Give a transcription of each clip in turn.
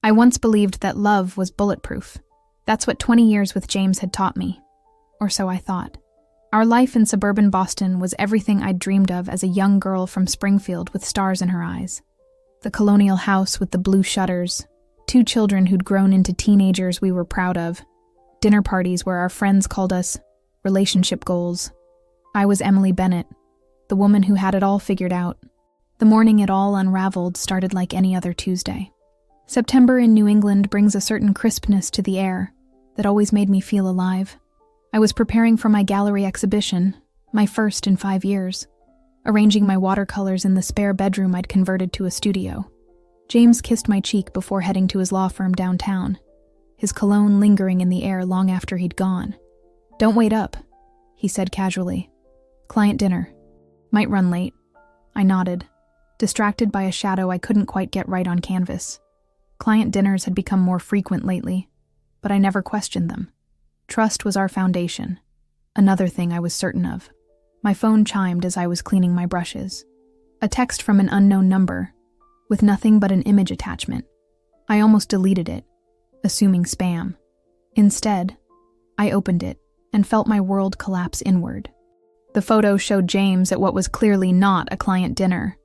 I once believed that love was bulletproof. That's what 20 years with James had taught me. Or so I thought. Our life in suburban Boston was everything I'd dreamed of as a young girl from Springfield with stars in her eyes. The colonial house with the blue shutters, 2 children who'd grown into teenagers we were proud of, dinner parties where our friends called us relationship goals. I was Emily Bennett, the woman who had it all figured out. The morning it all unraveled started like any other Tuesday. September in New England brings a certain crispness to the air that always made me feel alive. I was preparing for my gallery exhibition, my first in 5 years, arranging my watercolors in the spare bedroom I'd converted to a studio. James kissed my cheek before heading to his law firm downtown, his cologne lingering in the air long after he'd gone. "Don't wait up," he said casually. "Client dinner. Might run late." I nodded, distracted by a shadow I couldn't quite get right on canvas. Client dinners had become more frequent lately, but I never questioned them. Trust was our foundation, another thing I was certain of. My phone chimed as I was cleaning my brushes. A text from an unknown number, with nothing but an image attachment. I almost deleted it, assuming spam. Instead, I opened it and felt my world collapse inward. The photo showed James at what was clearly not a client dinner.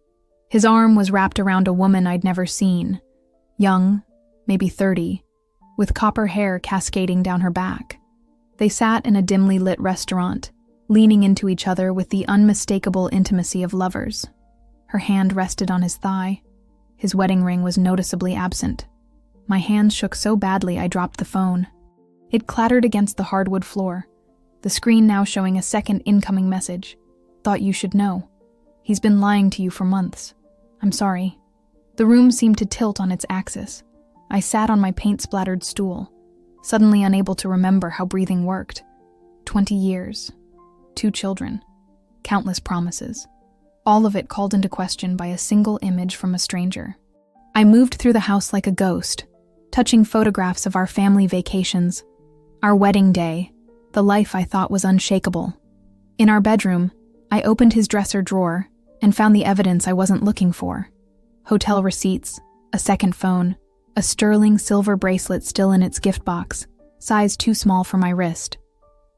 His arm was wrapped around a woman I'd never seen, young, maybe 30, with copper hair cascading down her back. They sat in a dimly lit restaurant, leaning into each other with the unmistakable intimacy of lovers. Her hand rested on his thigh. His wedding ring was noticeably absent. My hands shook so badly I dropped the phone. It clattered against the hardwood floor, the screen now showing a second incoming message. "Thought you should know. He's been lying to you for months. I'm sorry." The room seemed to tilt on its axis. I sat on my paint-splattered stool, suddenly unable to remember how breathing worked. 20 years, 2 children, countless promises. All of it called into question by a single image from a stranger. I moved through the house like a ghost, touching photographs of our family vacations, our wedding day, the life I thought was unshakable. In our bedroom, I opened his dresser drawer and found the evidence I wasn't looking for. Hotel receipts, a second phone, a sterling silver bracelet still in its gift box, size too small for my wrist.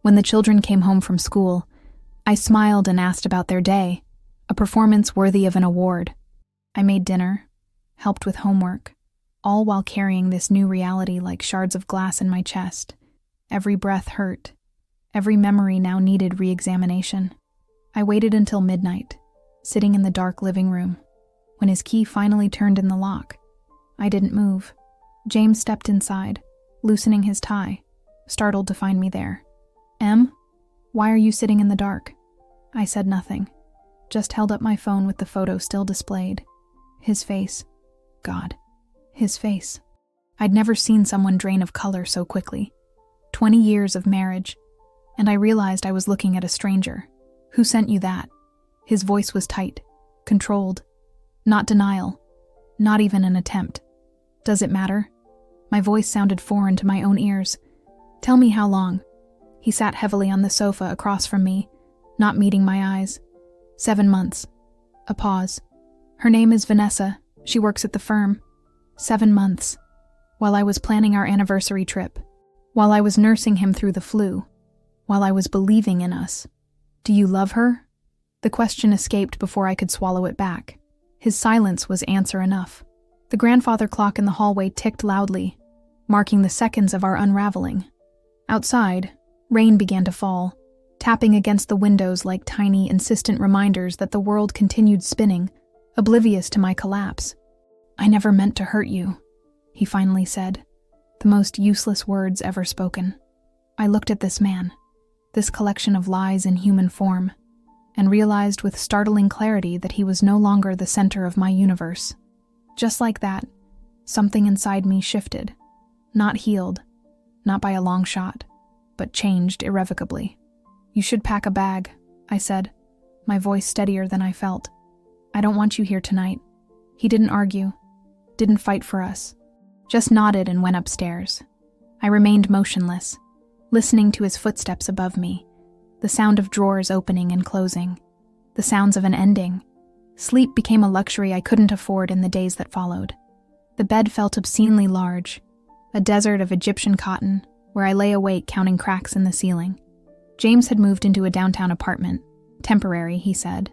When the children came home from school, I smiled and asked about their day, a performance worthy of an award. I made dinner, helped with homework, all while carrying this new reality like shards of glass in my chest. Every breath hurt. Every memory now needed re-examination. I waited until midnight, sitting in the dark living room. When his key finally turned in the lock, I didn't move. James stepped inside, loosening his tie, startled to find me there. "Em, why are you sitting in the dark?" I said nothing, just held up my phone with the photo still displayed. His face. God, his face. I'd never seen someone drain of color so quickly. 20 years of marriage, and I realized I was looking at a stranger. "Who sent you that?" His voice was tight, controlled. Not denial, not even an attempt. "Does it matter?" My voice sounded foreign to my own ears. "Tell me how long." He sat heavily on the sofa across from me, not meeting my eyes. 7 months. A pause. "Her name is Vanessa. She works at the firm." 7 months. While I was planning our anniversary trip. While I was nursing him through the flu. While I was believing in us. "Do you love her?" The question escaped before I could swallow it back. His silence was answer enough. The grandfather clock in the hallway ticked loudly, marking the seconds of our unraveling. Outside, rain began to fall, tapping against the windows like tiny, insistent reminders that the world continued spinning, oblivious to my collapse. "I never meant to hurt you," he finally said, the most useless words ever spoken. I looked at this man, this collection of lies in human form, and realized with startling clarity that he was no longer the center of my universe. Just like that, something inside me shifted, not healed, not by a long shot, but changed irrevocably. "You should pack a bag," I said, my voice steadier than I felt. "I don't want you here tonight." He didn't argue, didn't fight for us, just nodded and went upstairs. I remained motionless, listening to his footsteps above me, the sound of drawers opening and closing, the sounds of an ending. Sleep became a luxury I couldn't afford in the days that followed. The bed felt obscenely large, a desert of Egyptian cotton, where I lay awake counting cracks in the ceiling. James had moved into a downtown apartment. Temporary, he said,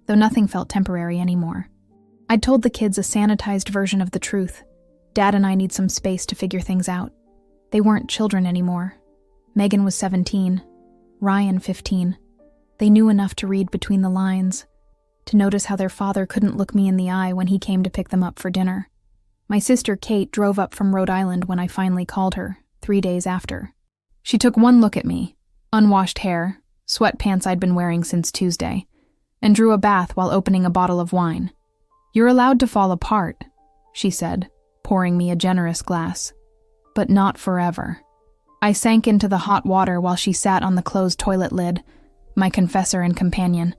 though nothing felt temporary anymore. I'd told the kids a sanitized version of the truth. Dad and I need some space to figure things out. They weren't children anymore. Megan was 17, Ryan 15. They knew enough to read between the lines, to notice how their father couldn't look me in the eye when he came to pick them up for dinner. My sister Kate drove up from Rhode Island when I finally called her, 3 days after. She took one look at me, unwashed hair, sweatpants I'd been wearing since Tuesday, and drew a bath while opening a bottle of wine. "You're allowed to fall apart," she said, pouring me a generous glass. "But not forever." I sank into the hot water while she sat on the closed toilet lid, my confessor and companion.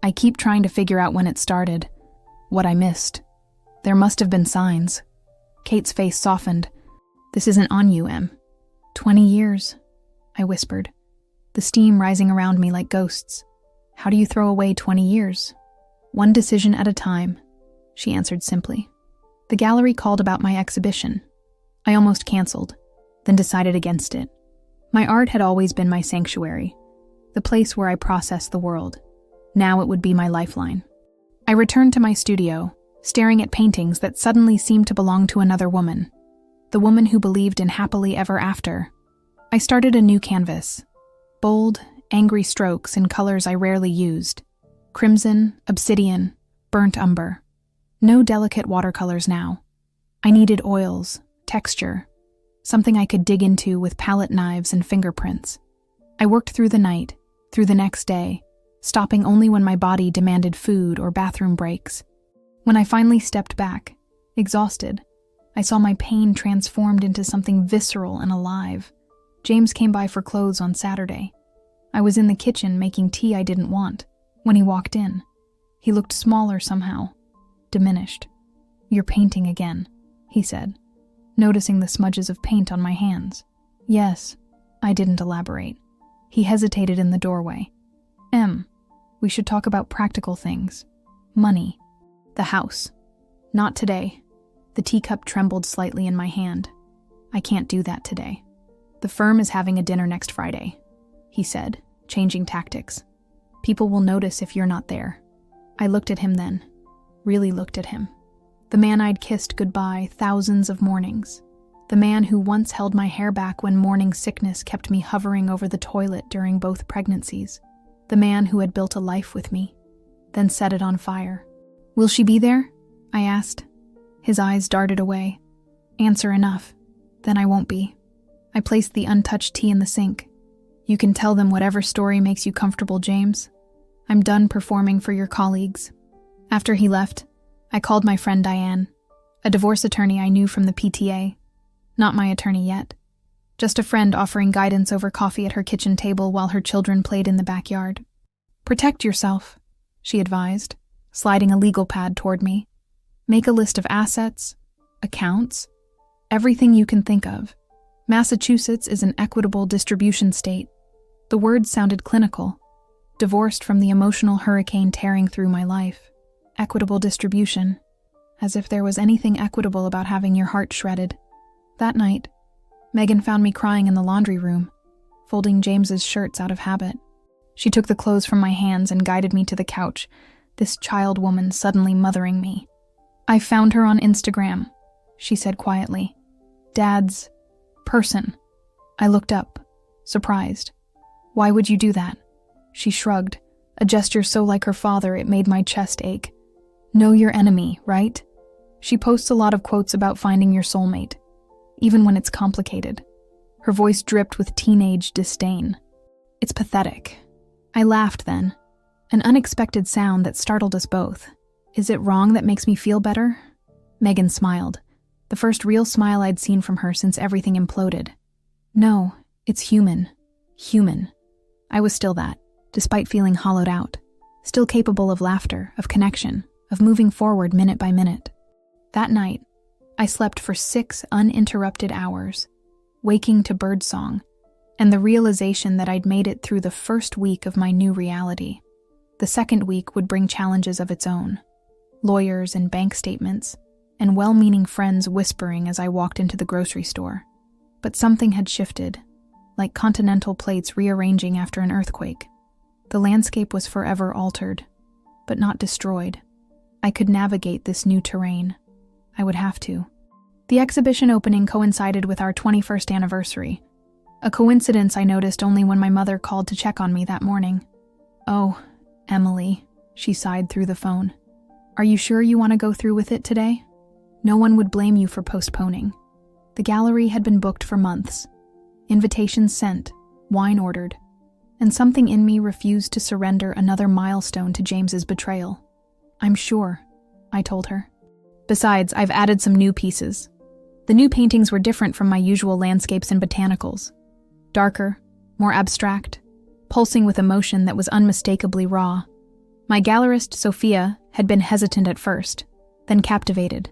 I keep trying to figure out when it started, what I missed. There must have been signs. Kate's face softened. "This isn't on you, Em." 20 years, I whispered, the steam rising around me like ghosts. "How do you throw away 20 years? "One decision at a time," she answered simply. The gallery called about my exhibition. I almost canceled, then decided against it. My art had always been my sanctuary, the place where I processed the world. Now it would be my lifeline. I returned to my studio, staring at paintings that suddenly seemed to belong to another woman, the woman who believed in happily ever after. I started a new canvas, bold, angry strokes in colors I rarely used: crimson, obsidian, burnt umber. No delicate watercolors now. I needed oils, texture, something I could dig into with palette knives and fingerprints. I worked through the night, through the next day, stopping only when my body demanded food or bathroom breaks. When I finally stepped back, exhausted, I saw my pain transformed into something visceral and alive. James came by for clothes on Saturday. I was in the kitchen making tea I didn't want when he walked in. He looked smaller somehow, diminished. "You're painting again," he said, noticing the smudges of paint on my hands. "Yes," I didn't elaborate. He hesitated in the doorway. "Em, we should talk about practical things. Money. The house." "Not today." The teacup trembled slightly in my hand. "I can't do that today. The firm is having a dinner next Friday," he said, changing tactics. "People will notice if you're not there." I looked at him then, really looked at him. The man I'd kissed goodbye thousands of mornings. The man who once held my hair back when morning sickness kept me hovering over the toilet during both pregnancies. The man who had built a life with me, then set it on fire. "Will she be there?" I asked. His eyes darted away. "Answer enough. Then I won't be." I placed the untouched tea in the sink. "You can tell them whatever story makes you comfortable, James. I'm done performing for your colleagues." After he left, I called my friend Diane, a divorce attorney I knew from the PTA. Not my attorney yet. Just a friend offering guidance over coffee at her kitchen table while her children played in the backyard. "Protect yourself," she advised, sliding a legal pad toward me. "Make a list of assets, accounts, everything you can think of. Massachusetts is an equitable distribution state." The words sounded clinical, divorced from the emotional hurricane tearing through my life. Equitable distribution, as if there was anything equitable about having your heart shredded. That night, Megan found me crying in the laundry room, folding James's shirts out of habit. She took the clothes from my hands and guided me to the couch, this child woman suddenly mothering me. "I found her on Instagram," she said quietly. "Dad's person." I looked up, surprised. "Why would you do that?" She shrugged, a gesture so like her father it made my chest ache. "Know your enemy, right? She posts a lot of quotes about finding your soulmate, even when it's complicated." Her voice dripped with teenage disdain. "It's pathetic." I laughed then, an unexpected sound that startled us both. "Is it wrong that makes me feel better?" Megan smiled, the first real smile I'd seen from her since everything imploded. "No, it's human. Human." I was still that, despite feeling hollowed out, still capable of laughter, of connection, of moving forward minute by minute. That night, I slept for 6 uninterrupted hours, waking to birdsong, and the realization that I'd made it through the first week of my new reality. The second week would bring challenges of its own. Lawyers and bank statements, and well-meaning friends whispering as I walked into the grocery store. But something had shifted, like continental plates rearranging after an earthquake. The landscape was forever altered, but not destroyed. I could navigate this new terrain. I would have to. The exhibition opening coincided with our 21st anniversary, a coincidence I noticed only when my mother called to check on me that morning. "Oh, Emily," she sighed through the phone. "Are you sure you want to go through with it today? No one would blame you for postponing." The gallery had been booked for months. Invitations sent, wine ordered, and something in me refused to surrender another milestone to James's betrayal. "I'm sure," I told her. "Besides, I've added some new pieces." The new paintings were different from my usual landscapes and botanicals. Darker, more abstract, pulsing with emotion that was unmistakably raw. My gallerist, Sophia, had been hesitant at first, then captivated.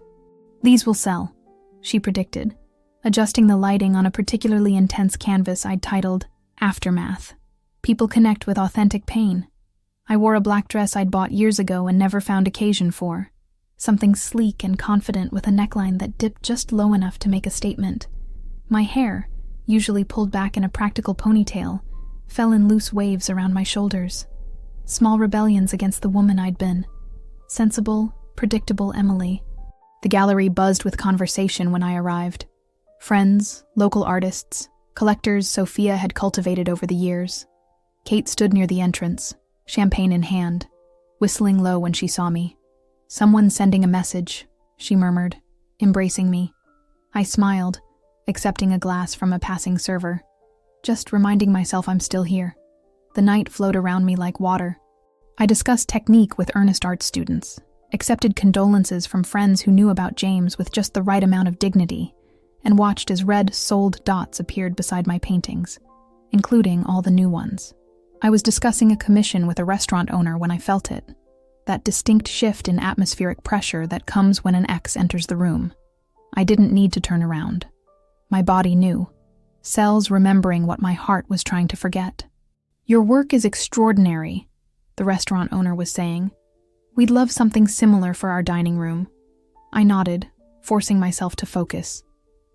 "These will sell," she predicted, adjusting the lighting on a particularly intense canvas I'd titled Aftermath. "People connect with authentic pain." I wore a black dress I'd bought years ago and never found occasion for. Something sleek and confident with a neckline that dipped just low enough to make a statement. My hair, usually pulled back in a practical ponytail, fell in loose waves around my shoulders. Small rebellions against the woman I'd been. Sensible, predictable Emily. The gallery buzzed with conversation when I arrived. Friends, local artists, collectors Sophia had cultivated over the years. Kate stood near the entrance, champagne in hand, whistling low when she saw me. "Someone sending a message," she murmured, embracing me. I smiled, accepting a glass from a passing server, just reminding myself I'm still here. The night flowed around me like water. I discussed technique with earnest art students, accepted condolences from friends who knew about James with just the right amount of dignity, and watched as red, sold dots appeared beside my paintings, including all the new ones. I was discussing a commission with a restaurant owner when I felt it. That distinct shift in atmospheric pressure that comes when an ex enters the room. I didn't need to turn around. My body knew, cells remembering what my heart was trying to forget. "Your work is extraordinary," the restaurant owner was saying. "We'd love something similar for our dining room." I nodded, forcing myself to focus.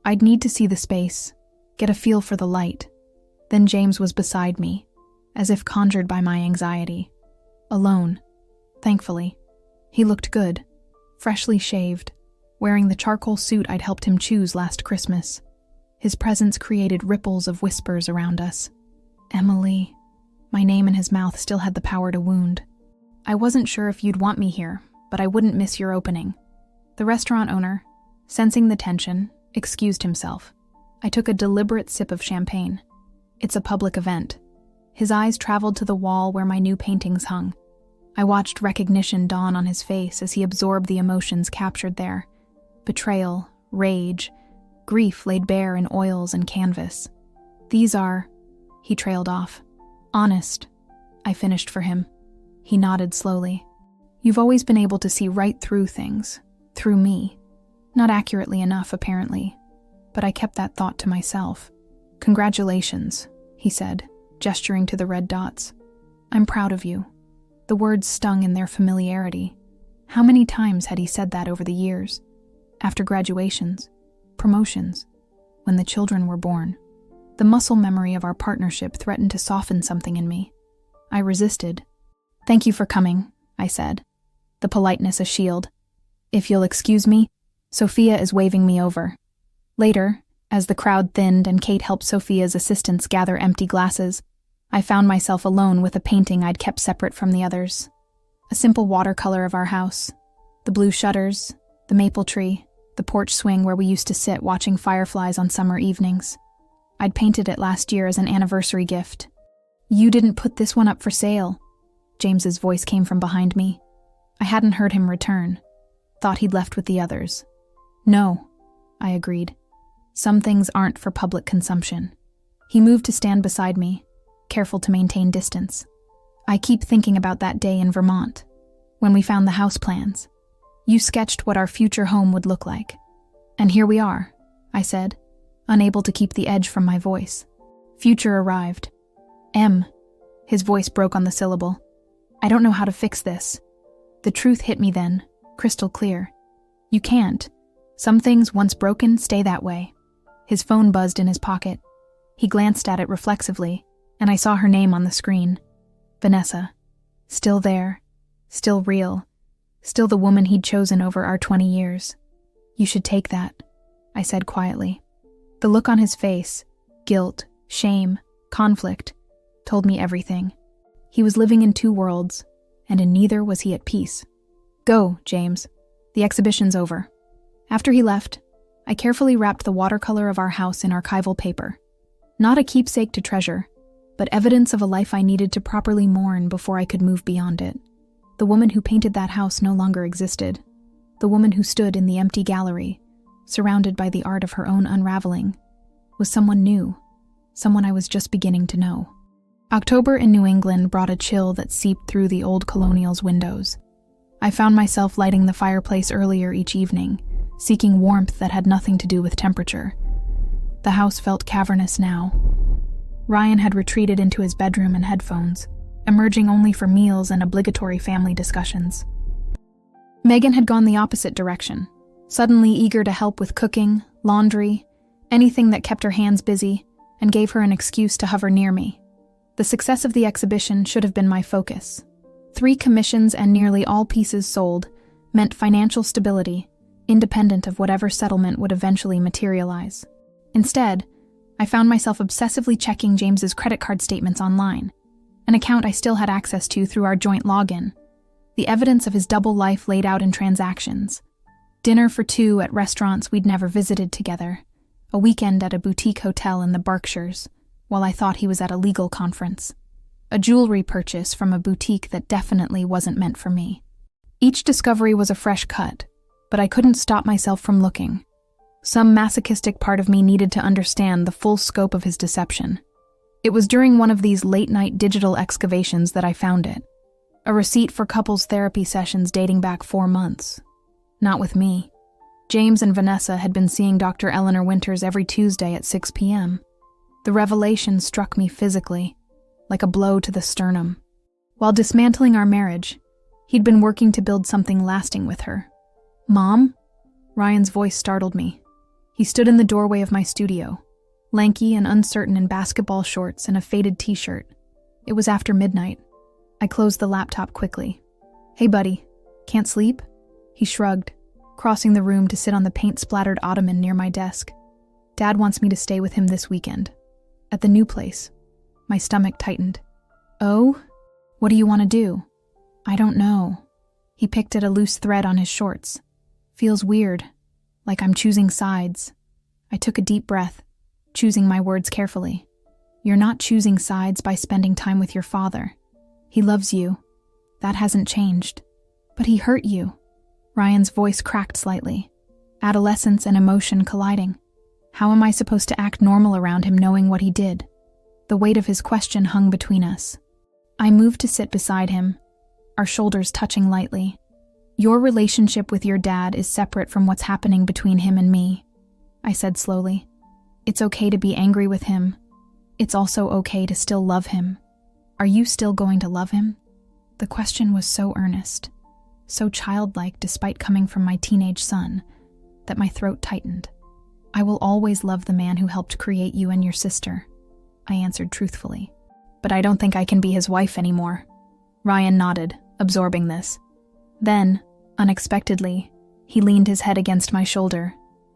I'd need to see the space, get a feel for the light. Then James was beside me, as if conjured by my anxiety. Alone, thankfully. He looked good, freshly shaved, wearing the charcoal suit I'd helped him choose last Christmas. His presence created ripples of whispers around us. "Emily." My name in his mouth still had the power to wound. "I wasn't sure if you'd want me here, but I wouldn't miss your opening." The restaurant owner, sensing the tension, excused himself. I took a deliberate sip of champagne. "It's a public event." His eyes traveled to the wall where my new paintings hung. I watched recognition dawn on his face as he absorbed the emotions captured there. Betrayal, rage, grief laid bare in oils and canvas. "These are," he trailed off. "Honest," I finished for him. He nodded slowly. "You've always been able to see right through things, through me. Not accurately enough, apparently, but I kept that thought to myself." "Congratulations," he said, gesturing to the red dots. "I'm proud of you." The words stung in their familiarity. How many times had he said that over the years? After graduations, promotions, when the children were born. The muscle memory of our partnership threatened to soften something in me. I resisted. "Thank you for coming," I said, the politeness a shield. "If you'll excuse me, Sophia is waving me over." Later, as the crowd thinned and Kate helped Sophia's assistants gather empty glasses, I found myself alone with a painting I'd kept separate from the others. A simple watercolor of our house. The blue shutters, the maple tree, the porch swing where we used to sit watching fireflies on summer evenings. I'd painted it last year as an anniversary gift. "You didn't put this one up for sale." James's voice came from behind me. I hadn't heard him return. Thought he'd left with the others. "No," I agreed. "Some things aren't for public consumption." He moved to stand beside me, careful to maintain distance. "I keep thinking about that day in Vermont, when we found the house plans. You sketched what our future home would look like. And here we are," I said, unable to keep the edge from my voice. Future arrived. His voice broke on the syllable. "I don't know how to fix this." The truth hit me then, crystal clear. "You can't. Some things, once broken, stay that way. His phone buzzed in his pocket. He glanced at it reflexively, and I saw her name on the screen. Vanessa. Still there. Still real. Still the woman he'd chosen over our 20 years. You should take that, I said quietly. The look on his face, guilt, shame, conflict, told me everything. He was living in two worlds, and in neither was he at peace. Go, James. The exhibition's over. After he left, I carefully wrapped the watercolor of our house in archival paper. Not a keepsake to treasure, but evidence of a life I needed to properly mourn before I could move beyond it. The woman who painted that house no longer existed. The woman who stood in the empty gallery, surrounded by the art of her own unraveling, was someone new, someone I was just beginning to know. October in New England brought a chill that seeped through the old colonial's windows. I found myself lighting the fireplace earlier each evening, seeking warmth that had nothing to do with temperature. The house felt cavernous now. Ryan had retreated into his bedroom and headphones, emerging only for meals and obligatory family discussions. Megan had gone the opposite direction, suddenly eager to help with cooking, laundry, anything that kept her hands busy and gave her an excuse to hover near me. The success of the exhibition should have been my focus. 3 commissions and nearly all pieces sold meant financial stability, independent of whatever settlement would eventually materialize. Instead, I found myself obsessively checking James's credit card statements online, an account I still had access to through our joint login, the evidence of his double life laid out in transactions. Dinner for 2 at restaurants we'd never visited together, a weekend at a boutique hotel in the Berkshires, while I thought he was at a legal conference, a jewelry purchase from a boutique that definitely wasn't meant for me. Each discovery was a fresh cut, but I couldn't stop myself from looking. Some masochistic part of me needed to understand the full scope of his deception. It was during one of these late-night digital excavations that I found it. A receipt for couples therapy sessions dating back 4 months. Not with me. James and Vanessa had been seeing Dr. Eleanor Winters every Tuesday at 6 p.m. The revelation struck me physically, like a blow to the sternum. While dismantling our marriage, he'd been working to build something lasting with her. Mom? Ryan's voice startled me. He stood in the doorway of my studio, lanky and uncertain in basketball shorts and a faded t-shirt. It was after midnight. I closed the laptop quickly. Hey buddy, can't sleep? He shrugged, crossing the room to sit on the paint-splattered ottoman near my desk. Dad wants me to stay with him this weekend. At the new place. My stomach tightened. Oh? What do you want to do? I don't know. He picked at a loose thread on his shorts. Feels weird, like I'm choosing sides. I took a deep breath, choosing my words carefully. You're not choosing sides by spending time with your father. He loves you. That hasn't changed. But he hurt you. Ryan's voice cracked slightly. Adolescence and emotion colliding. How am I supposed to act normal around him knowing what he did? The weight of his question hung between us. I moved to sit beside him, our shoulders touching lightly. Your relationship with your dad is separate from what's happening between him and me, I said slowly. It's okay to be angry with him. It's also okay to still love him. Are you still going to love him? The question was so earnest, so childlike despite coming from my teenage son, that my throat tightened. I will always love the man who helped create you and your sister, I answered truthfully. But I don't think I can be his wife anymore. Ryan nodded, absorbing this. Then, unexpectedly, he leaned his head against my shoulder,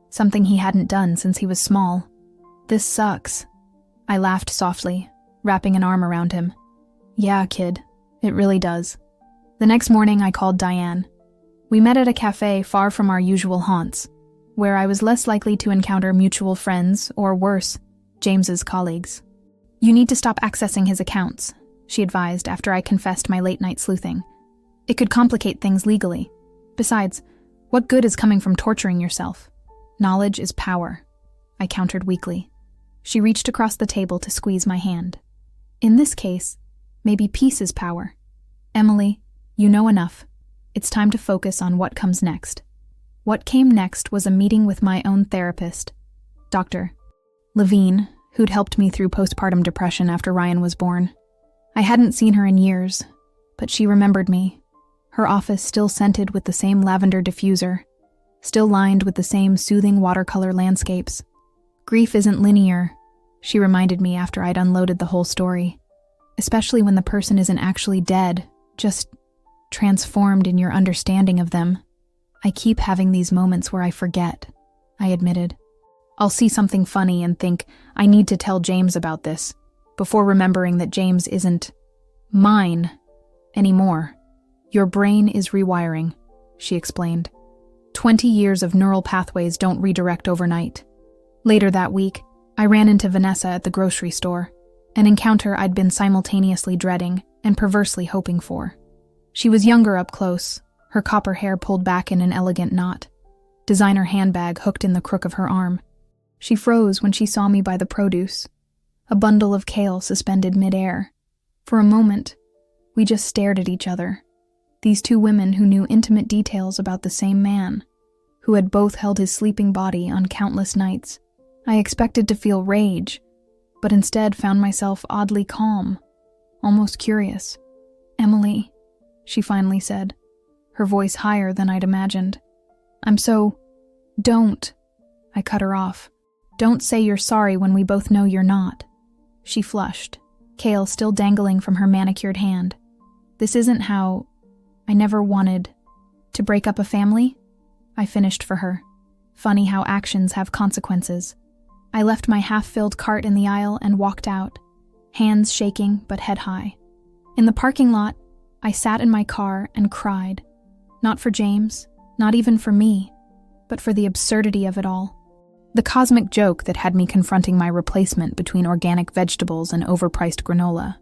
something he hadn't done since he was small. This sucks. I laughed softly, wrapping an arm around him. Yeah, kid, it really does. The next morning I called Diane. We met at a cafe far from our usual haunts, where I was less likely to encounter mutual friends, or worse, James's colleagues. You need to stop accessing his accounts, she advised after I confessed my late-night sleuthing. It could complicate things legally. Besides, what good is coming from torturing yourself? Knowledge is power, I countered weakly. She reached across the table to squeeze my hand. In this case, maybe peace is power. Emily, you know enough. It's time to focus on what comes next. What came next was a meeting with my own therapist, Dr. Levine, who'd helped me through postpartum depression after Ryan was born. I hadn't seen her in years, but she remembered me, her office still scented with the same lavender diffuser, still lined with the same soothing watercolor landscapes. Grief isn't linear, she reminded me after I'd unloaded the whole story. Especially when the person isn't actually dead, just transformed in your understanding of them. I keep having these moments where I forget, I admitted. I'll see something funny and think, I need to tell James about this, before remembering that James isn't mine anymore. Your brain is rewiring, she explained. 20 years of neural pathways don't redirect overnight. Later that week, I ran into Vanessa at the grocery store, an encounter I'd been simultaneously dreading and perversely hoping for. She was younger up close, her copper hair pulled back in an elegant knot, designer handbag hooked in the crook of her arm. She froze when she saw me by the produce, a bundle of kale suspended midair. For a moment, we just stared at each other. These two women who knew intimate details about the same man, who had both held his sleeping body on countless nights. I expected to feel rage, but instead found myself oddly calm, almost curious. "Emily," she finally said, her voice higher than I'd imagined. Don't. I cut her off. "Don't say you're sorry when we both know you're not." She flushed, kale still dangling from her manicured hand. "This isn't how I never wanted to break up a family," I finished for her. Funny how actions have consequences. I left my half-filled cart in the aisle and walked out, hands shaking but head high. In the parking lot, I sat in my car and cried. Not for James, not even for me, but for the absurdity of it all. The cosmic joke that had me confronting my replacement between organic vegetables and overpriced granola.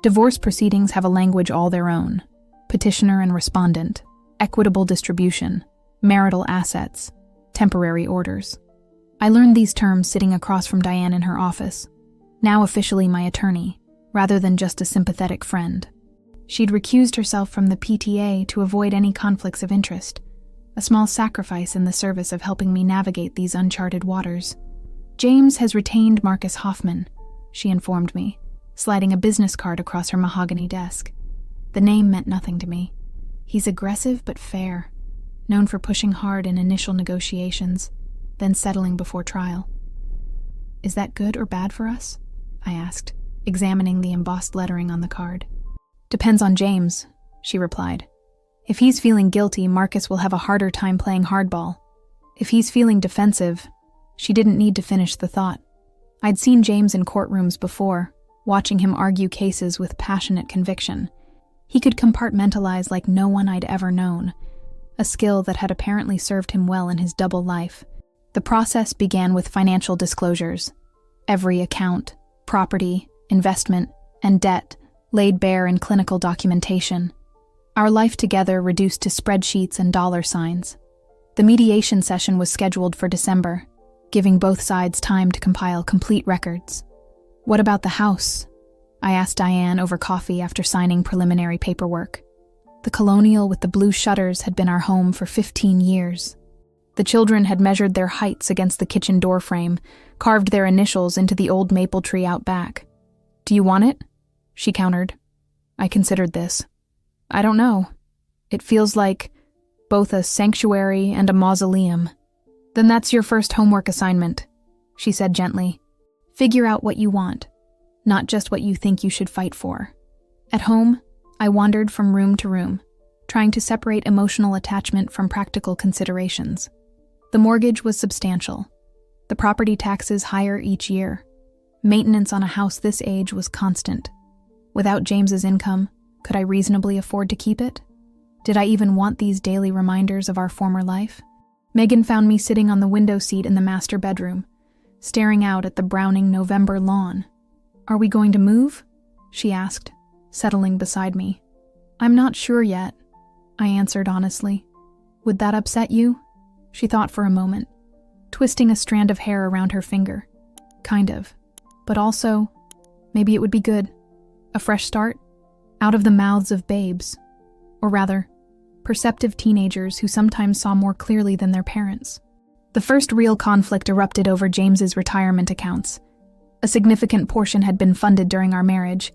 Divorce proceedings have a language all their own. Petitioner and respondent, equitable distribution, marital assets, temporary orders. I learned these terms sitting across from Diane in her office, now officially my attorney, rather than just a sympathetic friend. She'd recused herself from the PTA to avoid any conflicts of interest, a small sacrifice in the service of helping me navigate these uncharted waters. "James has retained Marcus Hoffman," she informed me, sliding a business card across her mahogany desk. The name meant nothing to me. He's aggressive but fair, known for pushing hard in initial negotiations, then settling before trial. "Is that good or bad for us?" I asked, examining the embossed lettering on the card. "Depends on James," she replied. "If he's feeling guilty, Marcus will have a harder time playing hardball. If he's feeling defensive," she didn't need to finish the thought. I'd seen James in courtrooms before, watching him argue cases with passionate conviction. He could compartmentalize like no one I'd ever known, a skill that had apparently served him well in his double life. The process began with financial disclosures. Every account, property, investment, and debt laid bare in clinical documentation. Our life together reduced to spreadsheets and dollar signs. The mediation session was scheduled for December, giving both sides time to compile complete records. "What about the house?" I asked Diane over coffee after signing preliminary paperwork. The colonial with the blue shutters had been our home for 15 years. The children had measured their heights against the kitchen door frame, carved their initials into the old maple tree out back. "Do you want it?" she countered. I considered this. "I don't know. It feels like both a sanctuary and a mausoleum." "Then that's your first homework assignment," she said gently. "Figure out what you want, not just what you think you should fight for." At home, I wandered from room to room, trying to separate emotional attachment from practical considerations. The mortgage was substantial. The property taxes higher each year. Maintenance on a house this age was constant. Without James's income, could I reasonably afford to keep it? Did I even want these daily reminders of our former life? Megan found me sitting on the window seat in the master bedroom, staring out at the browning November lawn. "Are we going to move?" she asked, settling beside me. "I'm not sure yet," I answered honestly. "Would that upset you?" She thought for a moment, twisting a strand of hair around her finger. "Kind of. But also, maybe it would be good. A fresh start, out of the mouths of babes. Or rather, perceptive teenagers who sometimes saw more clearly than their parents." The first real conflict erupted over James's retirement accounts. A significant portion had been funded during our marriage,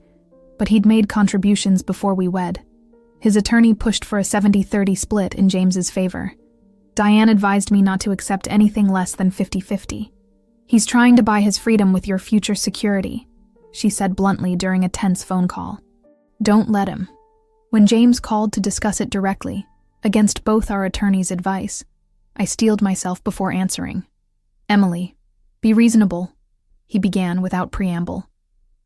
but he'd made contributions before we wed. His attorney pushed for a 70-30 split in James's favor. Diane advised me not to accept anything less than 50-50. He's trying to buy his freedom with your future security, she said bluntly during a tense phone call. Don't let him. When James called to discuss it directly, against both our attorneys' advice, I steeled myself before answering. Emily, be reasonable, he began without preamble.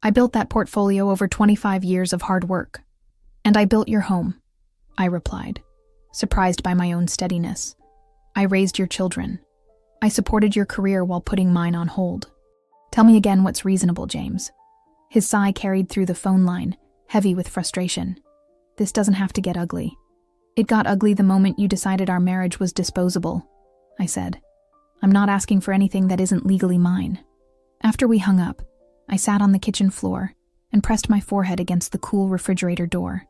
I built that portfolio over 25 years of hard work. And I built your home, I replied, surprised by my own steadiness. I raised your children. I supported your career while putting mine on hold. Tell me again what's reasonable, James. His sigh carried through the phone line, heavy with frustration. This doesn't have to get ugly. It got ugly the moment you decided our marriage was disposable, I said. I'm not asking for anything that isn't legally mine. After we hung up, I sat on the kitchen floor and pressed my forehead against the cool refrigerator door.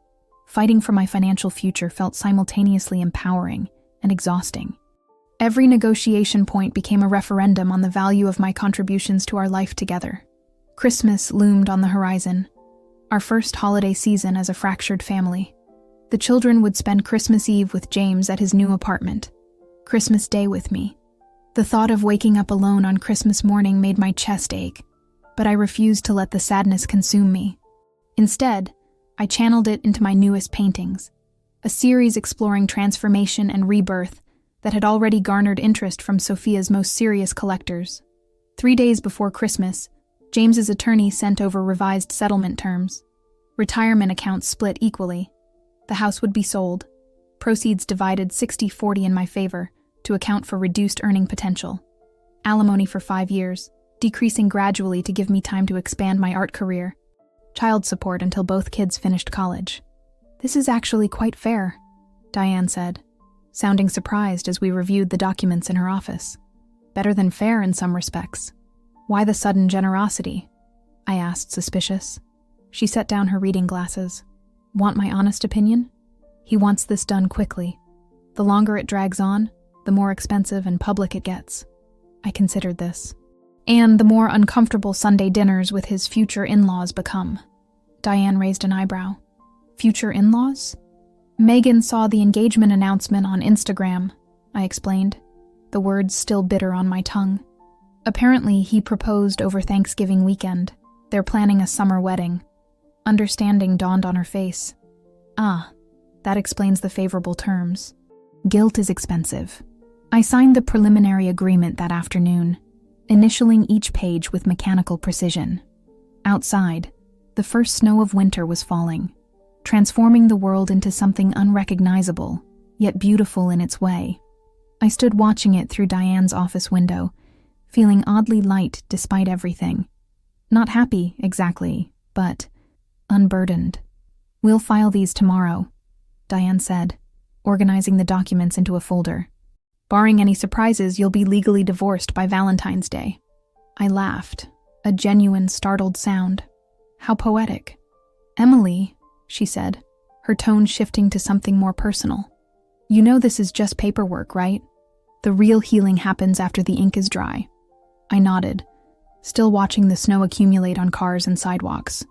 Fighting for my financial future felt simultaneously empowering and exhausting. Every negotiation point became a referendum on the value of my contributions to our life together. Christmas loomed on the horizon, our first holiday season as a fractured family. The children would spend Christmas Eve with James at his new apartment, Christmas Day with me. The thought of waking up alone on Christmas morning made my chest ache, but I refused to let the sadness consume me. Instead, I channeled it into my newest paintings, a series exploring transformation and rebirth that had already garnered interest from Sophia's most serious collectors. 3 days before Christmas, James's attorney sent over revised settlement terms. Retirement accounts split equally. The house would be sold, proceeds divided 60-40 in my favor to account for reduced earning potential. Alimony for 5 years, decreasing gradually to give me time to expand my art career. Child support until both kids finished college. This is actually quite fair, Diane said, sounding surprised as we reviewed the documents in her office. Better than fair in some respects. Why the sudden generosity? I asked, suspicious. She set down her reading glasses. Want my honest opinion? He wants this done quickly. The longer it drags on, the more expensive and public it gets. I considered this. And the more uncomfortable Sunday dinners with his future in-laws become. Diane raised an eyebrow. Future in-laws? Megan saw the engagement announcement on Instagram, I explained, the words still bitter on my tongue. Apparently, he proposed over Thanksgiving weekend. They're planning a summer wedding. Understanding dawned on her face. Ah, that explains the favorable terms. Guilt is expensive. I signed the preliminary agreement that afternoon, initialing each page with mechanical precision. Outside, the first snow of winter was falling, transforming the world into something unrecognizable, yet beautiful in its way. I stood watching it through Diane's office window, feeling oddly light despite everything. Not happy, exactly, but unburdened. We'll file these tomorrow, Diane said, organizing the documents into a folder. Barring any surprises, you'll be legally divorced by Valentine's Day. I laughed, a genuine startled sound. How poetic. Emily, she said, her tone shifting to something more personal. You know this is just paperwork, right? The real healing happens after the ink is dry. I nodded, still watching the snow accumulate on cars and sidewalks.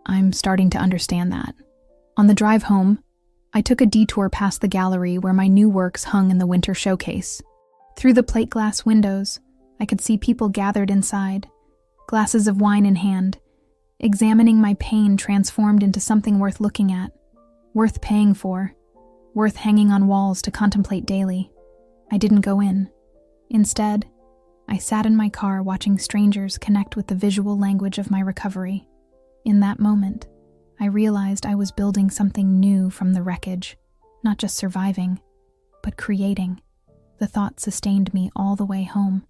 I'm starting to understand that. On the drive home, I took a detour past the gallery where my new works hung in the winter showcase. Through the plate glass windows, I could see people gathered inside, glasses of wine in hand, examining my pain transformed into something worth looking at, worth paying for, worth hanging on walls to contemplate daily. I didn't go in. Instead, I sat in my car watching strangers connect with the visual language of my recovery. In that moment, I realized I was building something new from the wreckage, not just surviving, but creating. The thought sustained me all the way home.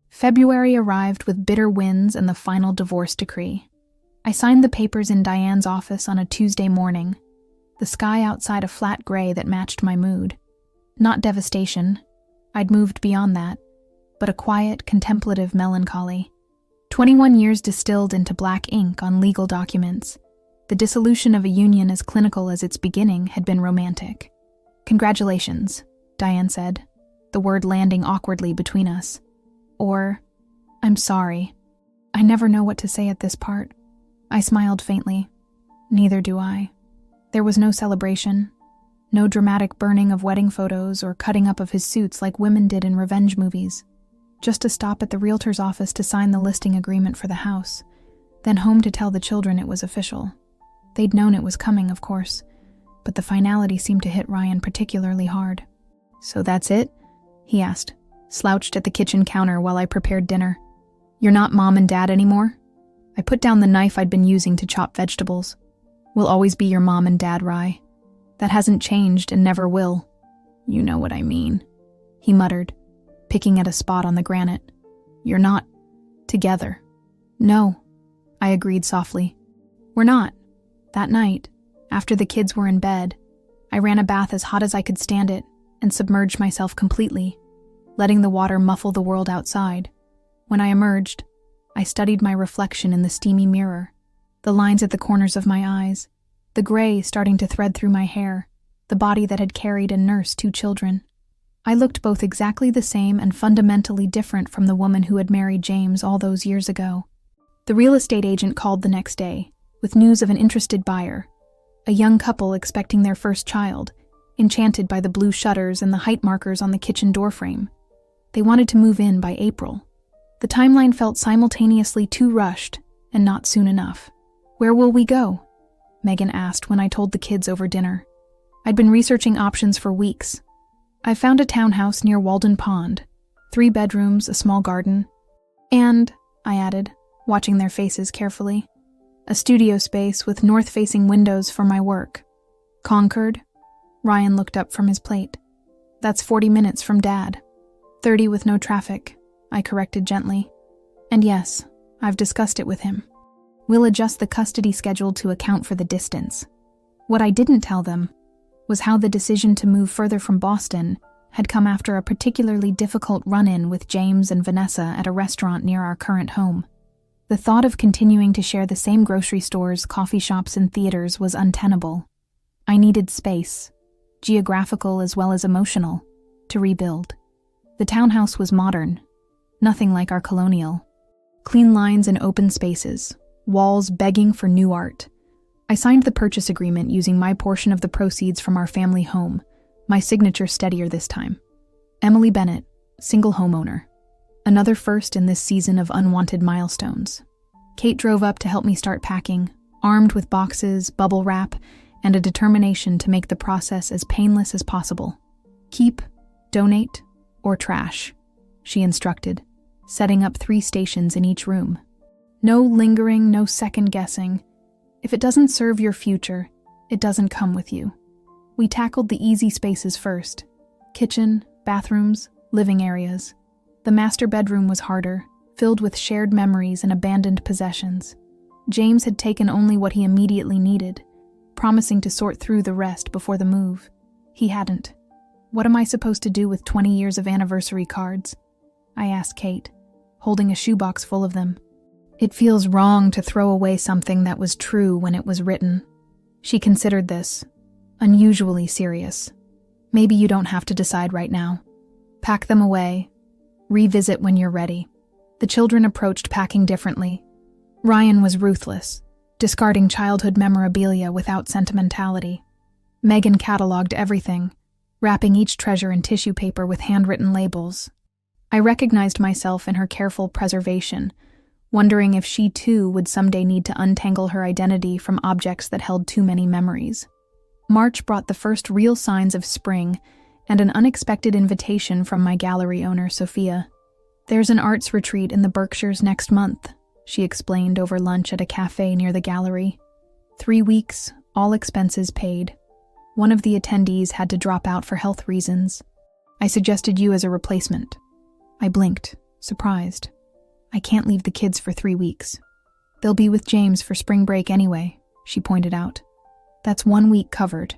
February arrived with bitter winds and the final divorce decree. I signed the papers in Diane's office on a Tuesday morning, the sky outside a flat gray that matched my mood. Not devastation. I'd moved beyond that, but a quiet, contemplative melancholy. 21 years distilled into black ink on legal documents. The dissolution of a union as clinical as its beginning had been romantic. Congratulations, Diane said, the word landing awkwardly between us. Or, I'm sorry. I never know what to say at this part. I smiled faintly. Neither do I. There was no celebration, No dramatic burning of wedding photos or cutting up of his suits like women did in revenge movies. Just a stop at the realtor's office to sign the listing agreement for the house, then home to tell the children it was official. They'd known it was coming, of course, but the finality seemed to hit Ryan particularly hard. "So that's it?" he asked, slouched at the kitchen counter while I prepared dinner. "You're not mom and dad anymore?" I put down the knife I'd been using to chop vegetables. "We'll always be your mom and dad, Rye. That hasn't changed and never will." "You know what I mean," he muttered, picking at a spot on the granite. "You're not together." "No," I agreed softly. "We're not." That night, after the kids were in bed, I ran a bath as hot as I could stand it and submerged myself completely, letting the water muffle the world outside. When I emerged, I studied my reflection in the steamy mirror, the lines at the corners of my eyes, the gray starting to thread through my hair, the body that had carried and nursed 2 children. I looked both exactly the same and fundamentally different from the woman who had married James all those years ago. The real estate agent called the next day, with news of an interested buyer, a young couple expecting their first child, enchanted by the blue shutters and the height markers on the kitchen doorframe. They wanted to move in by April. The timeline felt simultaneously too rushed and not soon enough. "Where will we go?" Megan asked when I told the kids over dinner. I'd been researching options for weeks. I found a townhouse near Walden Pond, 3 bedrooms, a small garden, and, I added, watching their faces carefully, a studio space with north-facing windows for my work. "Concord?" Ryan looked up from his plate. "That's 40 minutes from Dad. 30 with no traffic," I corrected gently. "And yes, I've discussed it with him. We'll adjust the custody schedule to account for the distance." What I didn't tell them was how the decision to move further from Boston had come after a particularly difficult run-in with James and Vanessa at a restaurant near our current home. The thought of continuing to share the same grocery stores, coffee shops, and theaters was untenable. I needed space, geographical as well as emotional, to rebuild. The townhouse was modern, nothing like our colonial. Clean lines and open spaces, walls begging for new art. I signed the purchase agreement using my portion of the proceeds from our family home, my signature steadier this time. Emily Bennett, single homeowner. Another first in this season of unwanted milestones. Kate drove up to help me start packing, armed with boxes, bubble wrap, and a determination to make the process as painless as possible. "Keep, donate, or trash," she instructed, setting up 3 stations in each room. "No lingering, no second-guessing. If it doesn't serve your future, it doesn't come with you." We tackled the easy spaces first: kitchen, bathrooms, living areas. The master bedroom was harder, filled with shared memories and abandoned possessions. James had taken only what he immediately needed, promising to sort through the rest before the move. He hadn't. "What am I supposed to do with 20 years of anniversary cards?" I asked Kate, holding a shoebox full of them. "It feels wrong to throw away something that was true when it was written." She considered this, unusually serious. "Maybe you don't have to decide right now. Pack them away. Revisit when you're ready." The children approached packing differently. Ryan was ruthless, discarding childhood memorabilia without sentimentality. Megan cataloged everything, wrapping each treasure in tissue paper with handwritten labels. I recognized myself in her careful preservation, wondering if she too would someday need to untangle her identity from objects that held too many memories. March brought the first real signs of spring and an unexpected invitation from my gallery owner, Sophia. "There's an arts retreat in the Berkshires next month," she explained over lunch at a cafe near the gallery. 3 weeks, all expenses paid. One of the attendees had to drop out for health reasons. "I suggested you as a replacement." I blinked, surprised. "I can't leave the kids for 3 weeks. They'll be with James for spring break anyway," she pointed out. "That's 1 week covered,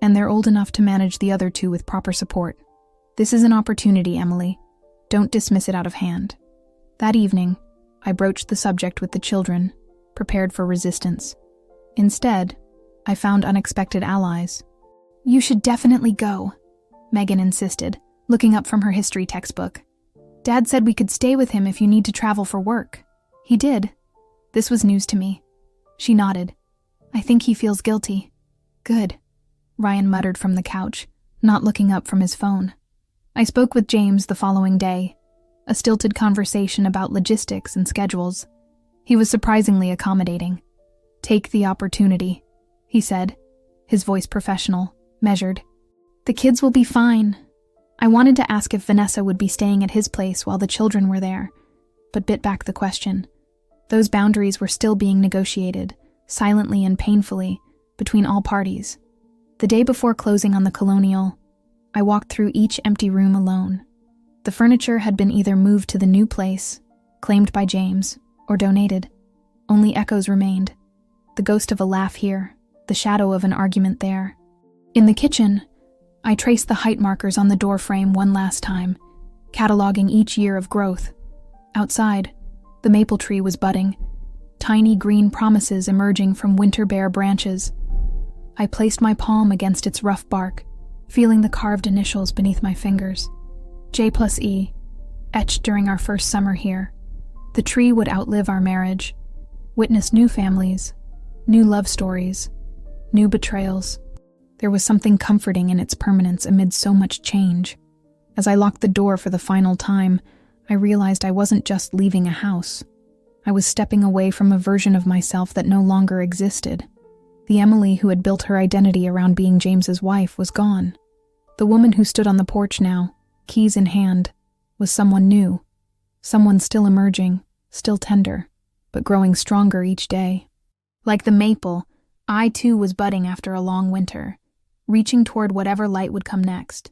and they're old enough to manage the other 2 with proper support. This is an opportunity, Emily. Don't dismiss it out of hand." That evening, I broached the subject with the children, prepared for resistance. Instead, I found unexpected allies. "You should definitely go," Megan insisted, looking up from her history textbook. "Dad said we could stay with him if you need to travel for work." "He did." This was news to me. She nodded. "I think he feels guilty." "Good. Ryan muttered from the couch, not looking up from his phone. I spoke with James the following day, a stilted conversation about logistics and schedules. He was surprisingly accommodating. "Take the opportunity," he said, his voice professional, measured. "The kids will be fine." I wanted to ask if Vanessa would be staying at his place while the children were there, but bit back the question. Those boundaries were still being negotiated, silently and painfully, between all parties. The day before closing on the Colonial, I walked through each empty room alone. The furniture had been either moved to the new place, claimed by James, or donated. Only echoes remained. The ghost of a laugh here, the shadow of an argument there. In the kitchen, I traced the height markers on the doorframe one last time, cataloging each year of growth. Outside, the maple tree was budding, tiny green promises emerging from winter-bare branches. I placed my palm against its rough bark, feeling the carved initials beneath my fingers. J+E, etched during our first summer here. The tree would outlive our marriage, witness new families, new love stories, new betrayals. There was something comforting in its permanence amid so much change. As I locked the door for the final time, I realized I wasn't just leaving a house. I was stepping away from a version of myself that no longer existed. The Emily who had built her identity around being James's wife was gone. The woman who stood on the porch now, keys in hand, was someone new, someone still emerging, still tender, but growing stronger each day. Like the maple, I too was budding after a long winter, reaching toward whatever light would come next.